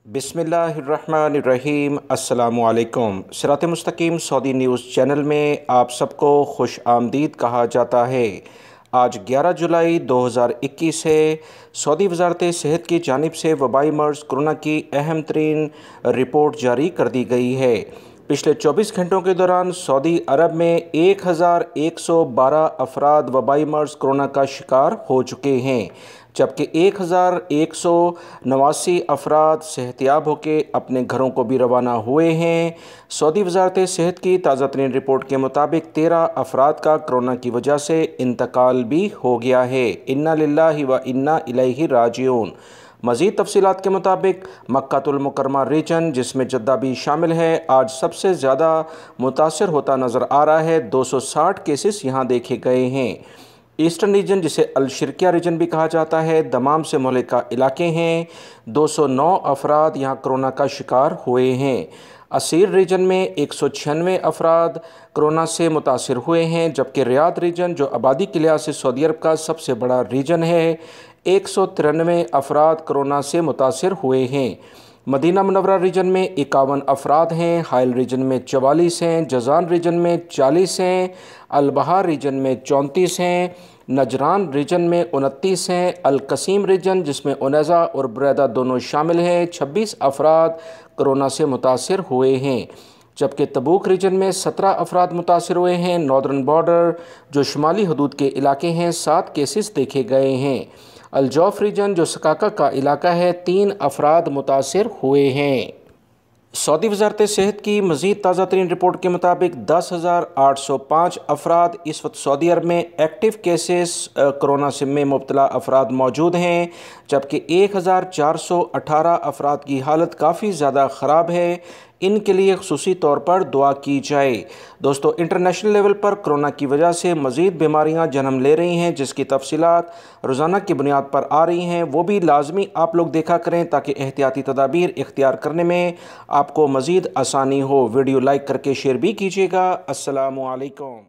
بسم اللہ الرحمن الرحیم۔ السلام علیکم۔ sirat.e.mustaqeem سعودی نیوز چینل میں آپ سب کو خوش آمدید کہا جاتا ہے۔ آج 11 جولائی 2021 ہے۔ سعودی وزارت صحت کی جانب سے وبائی مرض کرونا کی اہم ترین رپورٹ جاری کر دی گئی ہے۔ پچھلے 24 گھنٹوں کے دوران سعودی عرب میں 1112 افراد وبائی مرض کرونا کا شکار ہو چکے ہیں، جبکہ 1189 افراد صحتیاب ہو کے اپنے گھروں کو بھی روانہ ہوئے ہیں۔ سعودی وزارت صحت کی تازہ ترین رپورٹ کے مطابق 13 افراد کا کرونا کی وجہ سے انتقال بھی ہو گیا ہے۔ انا للہ و انا الیہ راجعون۔ مزید تفصیلات کے مطابق مکہ المکرمہ ریجن، جس میں جدہ بھی شامل ہے، آج سب سے زیادہ متاثر ہوتا نظر آ رہا ہے۔ 260 کیسز یہاں دیکھے گئے ہیں۔ ایسٹرن ریجن، جسے الشرقیہ ریجن بھی کہا جاتا ہے، دمام سے ممالک علاقے ہیں، 209 افراد یہاں کرونا کا شکار ہوئے ہیں۔ اسیر ریجن میں 196 افراد کرونا سے متاثر ہوئے ہیں، جبکہ ریاض ریجن، جو آبادی کے لحاظ سے سعودی عرب کا سب سے بڑا ریجن ہے، 193 افراد کرونا سے متاثر ہوئے ہیں۔ مدینہ منورہ ریجن میں 51 افراد ہیں، حائل ریجن میں 44 ہیں، جازان ریجن میں 40 ہیں، البہار ریجن میں 34 ہیں، نجران ریجن میں 29 ہیں، القصیم ریجن، جس میں عنیزہ اور بریدہ دونوں شامل ہیں، 26 افراد کرونا سے متاثر ہوئے ہیں، جبکہ تبوک ریجن میں 17 افراد متاثر ہوئے ہیں۔ ناردرن بارڈر، جو شمالی حدود کے علاقے ہیں، 7 کیسز دیکھے گئے ہیں۔ الجوف ریجن، جو سکاکا کا علاقہ ہے، 3 افراد متاثر ہوئے ہیں۔ سعودی وزارت صحت کی مزید تازہ ترین رپورٹ کے مطابق 10,805 افراد اس وقت سعودی عرب میں ایکٹیو کیسز کرونا میں مبتلا افراد موجود ہیں، جبکہ 1,418 افراد کی حالت کافی زیادہ خراب ہے۔ ان کے لیے خصوصی طور پر دعا کی جائے۔ دوستو، انٹرنیشنل لیول پر کرونا کی وجہ سے مزید بیماریاں جنم لے رہی ہیں، جس کی تفصیلات روزانہ کی بنیاد پر آ رہی ہیں، وہ بھی لازمی آپ لوگ دیکھا کریں تاکہ احتیاطی تدابیر اختیار کرنے میں آپ کو مزید آسانی ہو۔ ویڈیو لائک کر کے شیئر بھی کیجیے گا۔ السلام علیکم۔